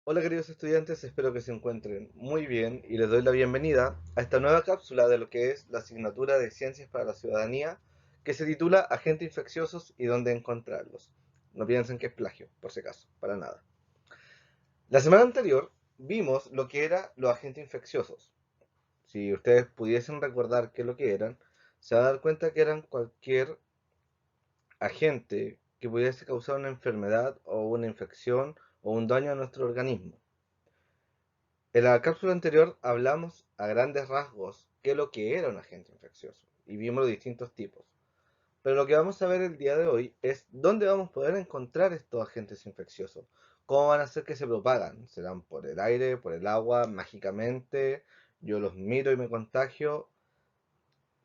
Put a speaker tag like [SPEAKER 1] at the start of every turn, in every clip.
[SPEAKER 1] Hola queridos estudiantes, espero que se encuentren muy bien y les doy la bienvenida a esta nueva cápsula de lo que es la asignatura de Ciencias para la Ciudadanía que se titula Agentes infecciosos y dónde encontrarlos. No piensen que es plagio, por si acaso, para nada. La semana anterior vimos lo que eran los agentes infecciosos. Si ustedes pudiesen recordar qué es lo que eran, se van a dar cuenta que eran cualquier agente que pudiese causar una enfermedad o una infección o un daño a nuestro organismo. En la cápsula anterior hablamos a grandes rasgos qué es lo que era un agente infeccioso y vimos los distintos tipos. Pero lo que vamos a ver el día de hoy es dónde vamos a poder encontrar estos agentes infecciosos. ¿Cómo van a ser que se propagan? ¿Serán por el aire, por el agua, mágicamente? ¿Yo los miro y me contagio?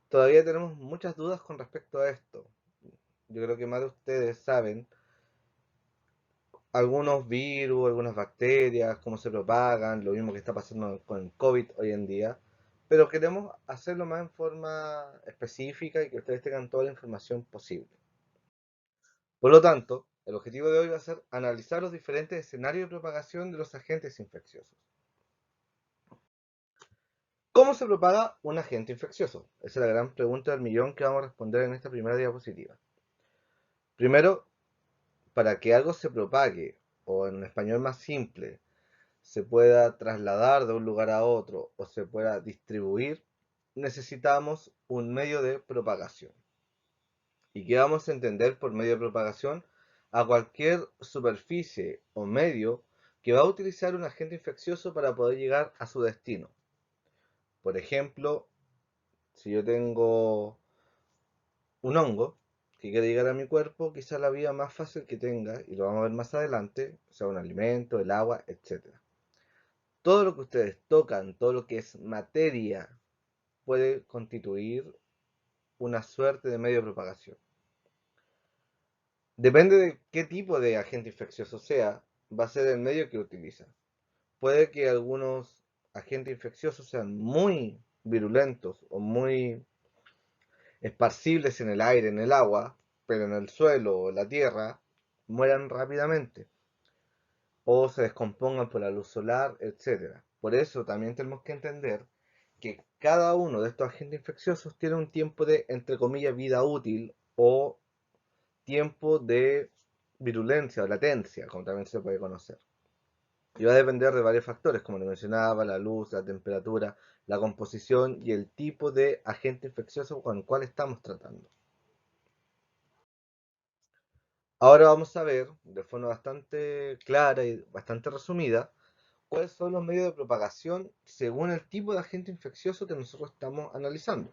[SPEAKER 1] Todavía tenemos muchas dudas con respecto a esto. Yo creo que más de ustedes saben algunos virus, algunas bacterias, cómo se propagan, lo mismo que está pasando con el COVID hoy en día, pero queremos hacerlo más en forma específica y que ustedes tengan toda la información posible. Por lo tanto, el objetivo de hoy va a ser analizar los diferentes escenarios de propagación de los agentes infecciosos. ¿Cómo se propaga un agente infeccioso? Esa es la gran pregunta del millón que vamos a responder en esta primera diapositiva. Primero, para que algo se propague, o en español más simple, se pueda trasladar de un lugar a otro o se pueda distribuir, necesitamos un medio de propagación. ¿Y qué vamos a entender por medio de propagación? A cualquier superficie o medio que va a utilizar un agente infeccioso para poder llegar a su destino. Por ejemplo, si yo tengo un hongo que quiere llegar a mi cuerpo, quizá la vía más fácil que tenga, y lo vamos a ver más adelante, sea un alimento, el agua, etc. Todo lo que ustedes tocan, todo lo que es materia, puede constituir una suerte de medio de propagación. Depende de qué tipo de agente infeccioso sea, va a ser el medio que utiliza. Puede que algunos agentes infecciosos sean muy virulentos o muy esparcibles en el aire, en el agua, pero en el suelo o la tierra mueran rápidamente o se descompongan por la luz solar, etc. Por eso también tenemos que entender que cada uno de estos agentes infecciosos tiene un tiempo de, entre comillas, vida útil o tiempo de virulencia o latencia, como también se puede conocer. Y va a depender de varios factores, como lo mencionaba, la luz, la temperatura, la composición y el tipo de agente infeccioso con el cual estamos tratando. Ahora vamos a ver, de forma bastante clara y bastante resumida, cuáles son los medios de propagación según el tipo de agente infeccioso que nosotros estamos analizando.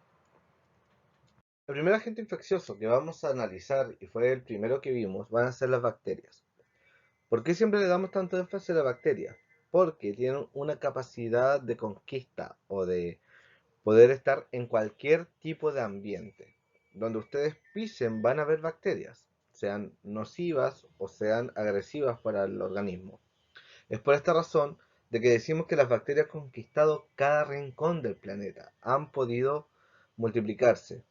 [SPEAKER 1] El primer agente infeccioso que vamos a analizar, y fue el primero que vimos, van a ser las bacterias. ¿Por qué siempre le damos tanto énfasis a la bacteria? Porque tienen una capacidad de conquista o de poder estar en cualquier tipo de ambiente. Donde ustedes pisen van a haber bacterias, sean nocivas o sean agresivas para el organismo. Es por esta razón de que decimos que las bacterias han conquistado cada rincón del planeta, han podido multiplicarse.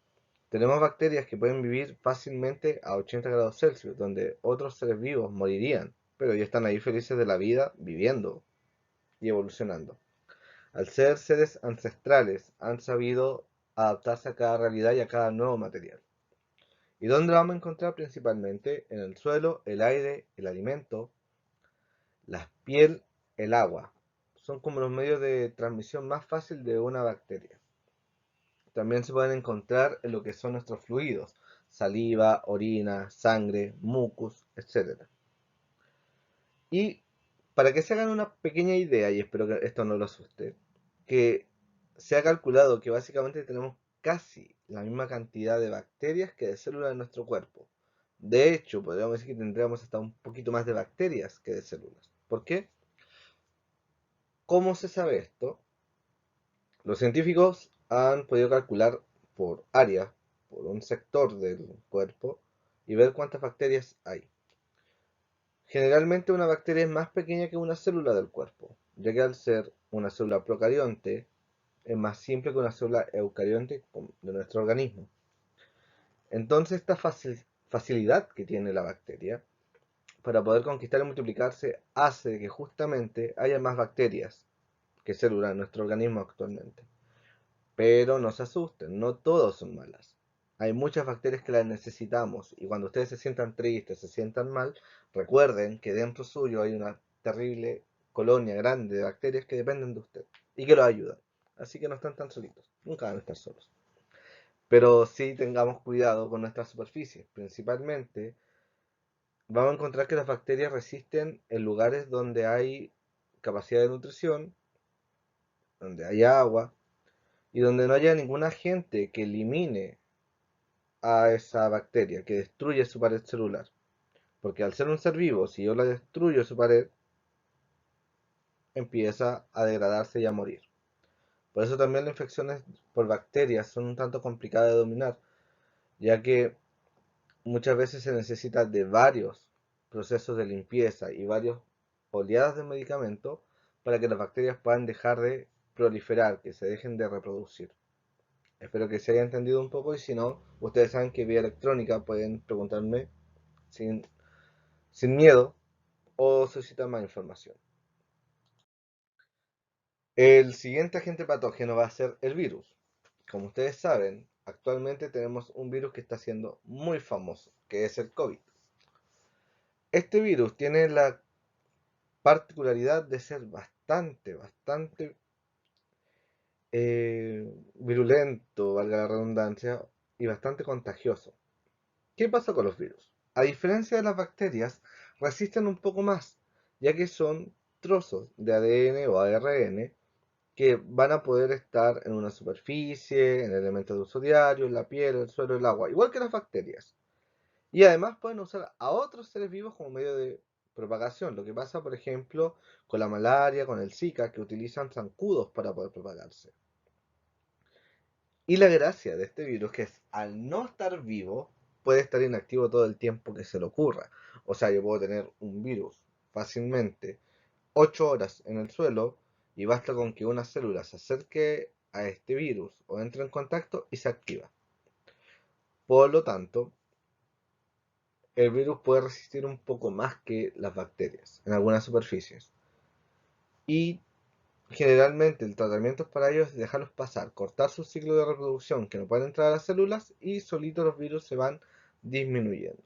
[SPEAKER 1] Tenemos bacterias que pueden vivir fácilmente a 80 grados Celsius, donde otros seres vivos morirían, pero ya están ahí felices de la vida, viviendo y evolucionando. Al ser seres ancestrales, han sabido adaptarse a cada realidad y a cada nuevo material. ¿Y dónde lo vamos a encontrar? Principalmente en el suelo, el aire, el alimento, la piel, el agua. Son como los medios de transmisión más fácil de una bacteria. También se pueden encontrar en lo que son nuestros fluidos, saliva, orina, sangre, mucus, etc. Y para que se hagan una pequeña idea, y espero que esto no lo asuste, que se ha calculado que básicamente tenemos casi la misma cantidad de bacterias que de células en nuestro cuerpo. De hecho, podríamos decir que tendríamos hasta un poquito más de bacterias que de células. ¿Por qué? ¿Cómo se sabe esto? Los científicos han podido calcular por área, por un sector del cuerpo, y ver cuántas bacterias hay. Generalmente una bacteria es más pequeña que una célula del cuerpo, ya que al ser una célula procarionte es más simple que una célula eucarionte de nuestro organismo. Entonces esta facilidad que tiene la bacteria para poder conquistar y multiplicarse, hace que justamente haya más bacterias que células en nuestro organismo actualmente. Pero no se asusten, no todas son malas. Hay muchas bacterias que las necesitamos y cuando ustedes se sientan tristes, se sientan mal, recuerden que dentro suyo hay una terrible colonia grande de bacterias que dependen de usted y que los ayudan. Así que no están tan solitos, nunca van a estar solos. Pero sí tengamos cuidado con nuestras superficies. Principalmente vamos a encontrar que las bacterias resisten en lugares donde hay capacidad de nutrición, donde hay agua y donde no haya ningún agente que elimine a esa bacteria, que destruye su pared celular. Porque al ser un ser vivo, si yo la destruyo su pared, empieza a degradarse y a morir. Por eso también las infecciones por bacterias son un tanto complicadas de dominar, ya que muchas veces se necesita de varios procesos de limpieza y varias oleadas de medicamentos para que las bacterias puedan dejar de proliferar, que se dejen de reproducir. Espero que se haya entendido un poco y si no, ustedes saben que vía electrónica pueden preguntarme sin, sin miedo o solicitar más información. El siguiente agente patógeno va a ser el virus. Como ustedes saben, actualmente tenemos un virus que está siendo muy famoso, que es el COVID. Este virus tiene la particularidad de ser bastante virulento, valga la redundancia, y bastante contagioso. ¿Qué pasa con los virus? A diferencia de las bacterias, resisten un poco más, ya que son trozos de ADN o ARN que van a poder estar en una superficie, en elementos de uso diario, en la piel, el suelo, el agua, igual que las bacterias. Y además pueden usar a otros seres vivos como medio de propagación. Lo que pasa, por ejemplo, con la malaria, con el Zika, que utilizan zancudos para poder propagarse. Y la gracia de este virus que es, al no estar vivo, puede estar inactivo todo el tiempo que se le ocurra. O sea, yo puedo tener un virus fácilmente 8 horas en el suelo y basta con que una célula se acerque a este virus o entre en contacto y se activa. Por lo tanto, el virus puede resistir un poco más que las bacterias en algunas superficies. Y generalmente el tratamiento para ellos es dejarlos pasar, cortar su ciclo de reproducción que no pueden entrar a las células y solitos los virus se van disminuyendo.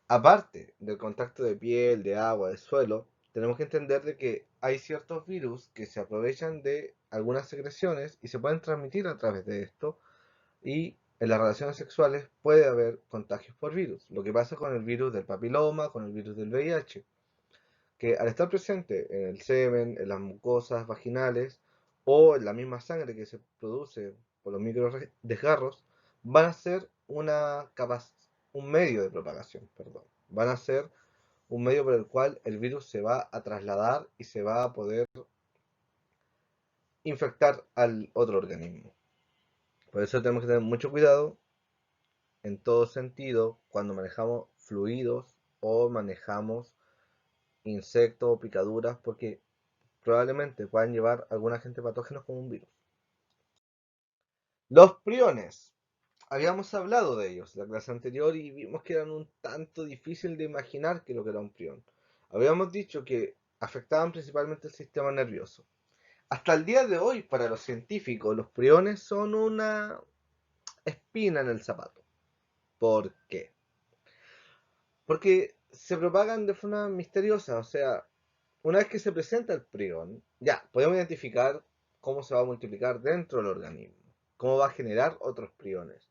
[SPEAKER 1] Aparte del contacto de piel, de agua, de suelo, tenemos que entender de que hay ciertos virus que se aprovechan de algunas secreciones y se pueden transmitir a través de esto y en las relaciones sexuales puede haber contagios por virus. Lo que pasa con el virus del papiloma, con el virus del VIH, que al estar presente en el semen, en las mucosas vaginales o en la misma sangre que se produce por los micro desgarros, van a ser un medio de propagación, perdón. Van a ser un medio por el cual el virus se va a trasladar y se va a poder infectar al otro organismo. Por eso tenemos que tener mucho cuidado en todo sentido cuando manejamos fluidos o manejamos insectos o picaduras porque probablemente puedan llevar algún agente patógeno como un virus. Los priones. Habíamos hablado de ellos en la clase anterior y vimos que eran un tanto difícil de imaginar que lo que era un prión. Habíamos dicho que afectaban principalmente el sistema nervioso. Hasta el día de hoy, para los científicos, los priones son una espina en el zapato. ¿Por qué? Porque se propagan de forma misteriosa, o sea, una vez que se presenta el prión, ya, podemos identificar cómo se va a multiplicar dentro del organismo, cómo va a generar otros priones.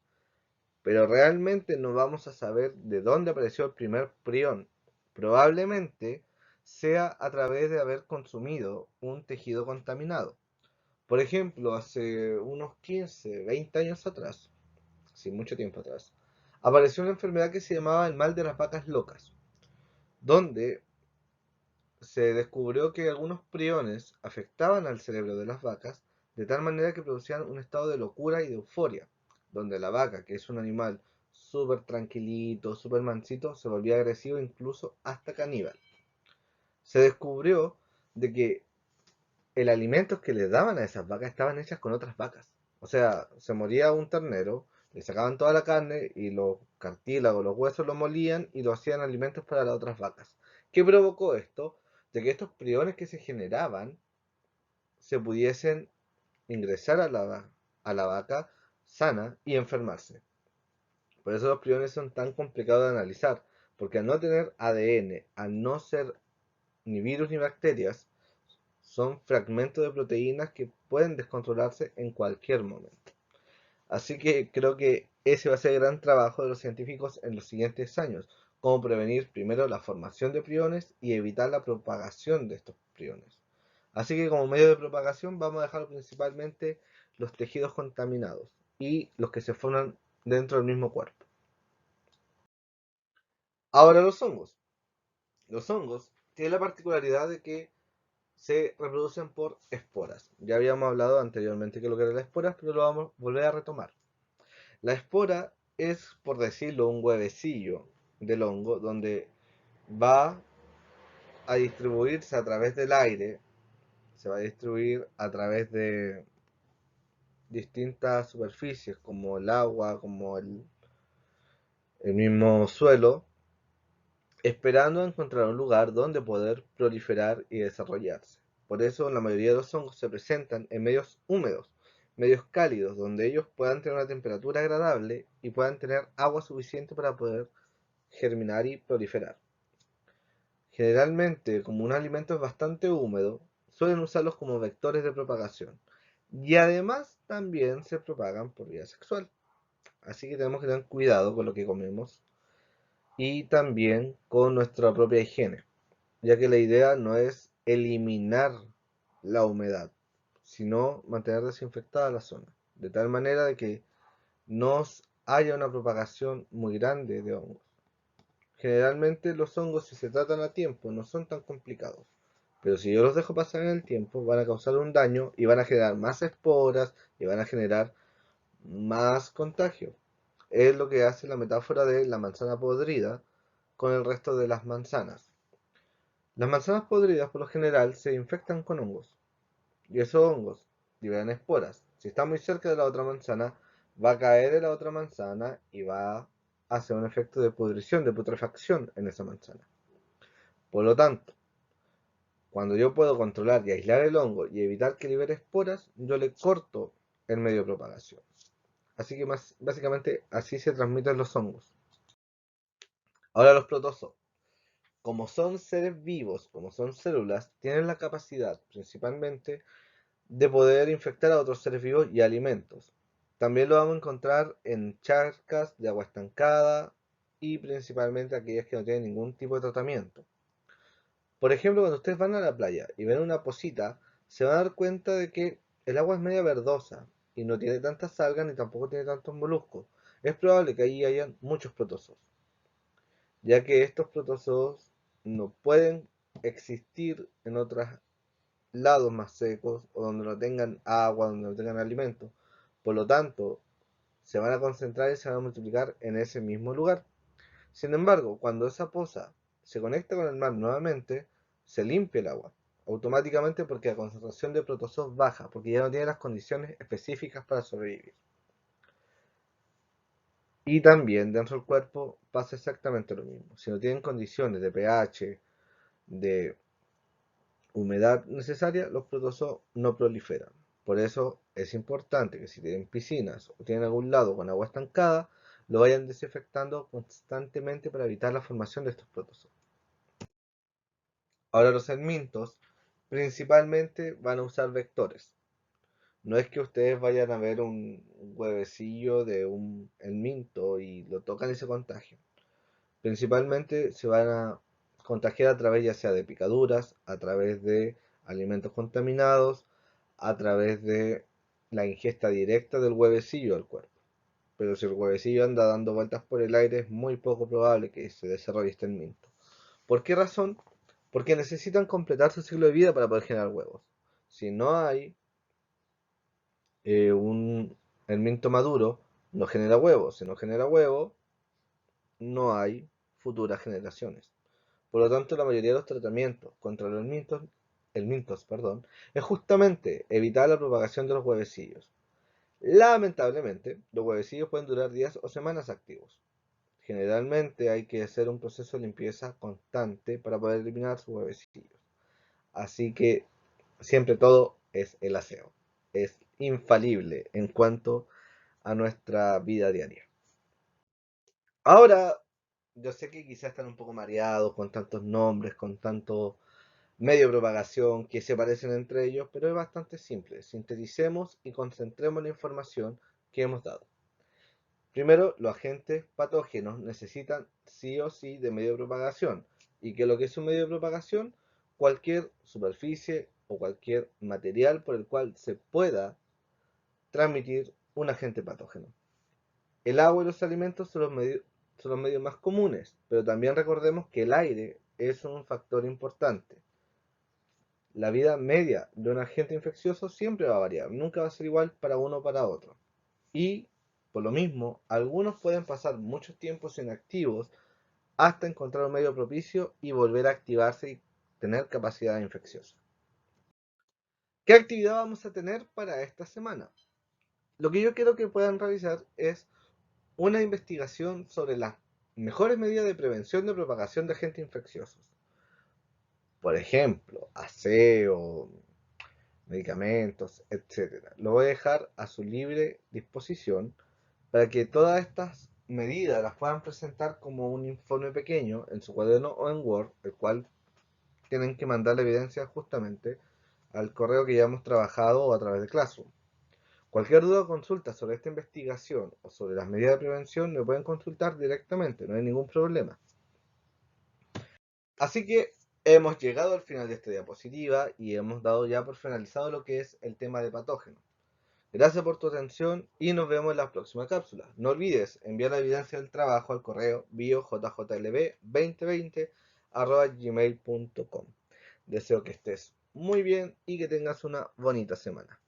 [SPEAKER 1] Pero realmente no vamos a saber de dónde apareció el primer prión. Probablemente sea a través de haber consumido un tejido contaminado. Por ejemplo, hace unos 15, 20 años atrás, sí, mucho tiempo atrás, apareció una enfermedad que se llamaba el mal de las vacas locas, donde se descubrió que algunos priones afectaban al cerebro de las vacas de tal manera que producían un estado de locura y de euforia, donde la vaca, que es un animal súper tranquilito, súper mansito, se volvía agresivo incluso hasta caníbal. Se descubrió de que el alimento que le daban a esas vacas estaban hechas con otras vacas. O sea, se moría un ternero, Le sacaban toda la carne y los cartílagos, los huesos los molían y lo hacían alimentos para las otras vacas. ¿Qué provocó esto? De que estos priones que se generaban se pudiesen ingresar a la vaca sana y enfermarse. Por eso los priones son tan complicados de analizar, porque al no tener ADN, al no ser ni virus ni bacterias, son fragmentos de proteínas que pueden descontrolarse en cualquier momento. Así que creo que ese va a ser el gran trabajo de los científicos en los siguientes años, cómo prevenir primero la formación de priones y evitar la propagación de estos priones. Así que como medio de propagación vamos a dejar principalmente los tejidos contaminados y los que se forman dentro del mismo cuerpo. Ahora los hongos. Los hongos tienen la particularidad de que se reproducen por esporas. Ya habíamos hablado anteriormente que lo que eran las esporas, pero lo vamos a volver a retomar. La espora es, por decirlo, un huevecillo del hongo donde va a distribuirse a través del aire, se va a distribuir a través de distintas superficies como el agua, como el mismo suelo, esperando encontrar un lugar donde poder proliferar y desarrollarse. Por eso la mayoría de los hongos se presentan en medios húmedos, medios cálidos, donde ellos puedan tener una temperatura agradable y puedan tener agua suficiente para poder germinar y proliferar. Generalmente, como un alimento es bastante húmedo, suelen usarlos como vectores de propagación. Y además también se propagan por vía sexual. Así que tenemos que tener cuidado con lo que comemos y también con nuestra propia higiene, ya que la idea no es eliminar la humedad, sino mantener desinfectada la zona, de tal manera de que no haya una propagación muy grande de hongos. Generalmente los hongos, si se tratan a tiempo, no son tan complicados, pero si yo los dejo pasar en el tiempo, van a causar un daño y van a generar más esporas y van a generar más contagio. Es lo que hace la metáfora de la manzana podrida con el resto de las manzanas. Las manzanas podridas por lo general se infectan con hongos y esos hongos liberan esporas. Si está muy cerca de la otra manzana, va a caer en la otra manzana y va a hacer un efecto de pudrición, de putrefacción en esa manzana. Por lo tanto, cuando yo puedo controlar y aislar el hongo y evitar que libere esporas, yo le corto el medio de propagación. Así que básicamente así se transmiten los hongos. Ahora los protozoos. Como son seres vivos, como son células, tienen la capacidad principalmente de poder infectar a otros seres vivos y alimentos. También lo vamos a encontrar en charcas de agua estancada y principalmente aquellas que no tienen ningún tipo de tratamiento. Por ejemplo, cuando ustedes van a la playa y ven una pocita, se van a dar cuenta de que el agua es media verdosa y no tiene tantas algas ni tampoco tiene tantos moluscos. Es probable que ahí hayan muchos protozoos, ya que estos protozoos no pueden existir en otros lados más secos o donde no tengan agua, donde no tengan alimento. Por lo tanto, se van a concentrar y se van a multiplicar en ese mismo lugar. Sin embargo, cuando esa poza se conecta con el mar nuevamente, se limpia el agua automáticamente porque la concentración de protozoos baja, porque ya no tiene las condiciones específicas para sobrevivir. Y también dentro del cuerpo pasa exactamente lo mismo. Si no tienen condiciones de pH, de humedad necesaria, los protozoos no proliferan. Por eso es importante que si tienen piscinas o tienen algún lado con agua estancada, lo vayan desinfectando constantemente para evitar la formación de estos protozoos. Ahora los helmintos principalmente van a usar vectores. No es que ustedes vayan a ver un huevecillo de un helminto y lo tocan y se contagian. Principalmente se van a contagiar a través ya sea de picaduras, a través de alimentos contaminados, a través de la ingesta directa del huevecillo al cuerpo. Pero si el huevecillo anda dando vueltas por el aire, es muy poco probable que se desarrolle este helminto. ¿Por qué razón? Porque necesitan completar su ciclo de vida para poder generar huevos. Si no hay un helminto maduro, no genera huevos. Si no genera huevos, no hay futuras generaciones. Por lo tanto, la mayoría de los tratamientos contra los helmintos, es justamente evitar la propagación de los huevecillos. Lamentablemente, los huevecillos pueden durar días o semanas activos. Generalmente hay que hacer un proceso de limpieza constante para poder eliminar sus huevecillos. Así que siempre todo es el aseo. Es infalible en cuanto a nuestra vida diaria. Ahora, yo sé que quizás están un poco mareados con tantos nombres, con tanto medio de propagación que se parecen entre ellos, pero es bastante simple. Sinteticemos y concentremos la información que hemos dado. Primero, los agentes patógenos necesitan sí o sí de medio de propagación. ¿Y qué es lo que es un medio de propagación? Cualquier superficie o cualquier material por el cual se pueda transmitir un agente patógeno. El agua y los alimentos son los medios más comunes, pero también recordemos que el aire es un factor importante. La vida media de un agente infeccioso siempre va a variar, nunca va a ser igual para uno o para otro. Y, por lo mismo, algunos pueden pasar muchos tiempos inactivos hasta encontrar un medio propicio y volver a activarse y tener capacidad infecciosa. ¿Qué actividad vamos a tener para esta semana? Lo que yo quiero que puedan realizar es una investigación sobre las mejores medidas de prevención de propagación de agentes infecciosos. Por ejemplo, aseo, medicamentos, etcétera. Lo voy a dejar a su libre disposición para que todas estas medidas las puedan presentar como un informe pequeño en su cuaderno o en Word, el cual tienen que mandar la evidencia justamente al correo que ya hemos trabajado o a través de Classroom. Cualquier duda o consulta sobre esta investigación o sobre las medidas de prevención me pueden consultar directamente, no hay ningún problema. Así que hemos llegado al final de esta diapositiva y hemos dado ya por finalizado lo que es el tema de patógenos. Gracias por tu atención y nos vemos en la próxima cápsula. No olvides enviar la evidencia del trabajo al correo biojjlb2020@gmail.com. Deseo que estés muy bien y que tengas una bonita semana.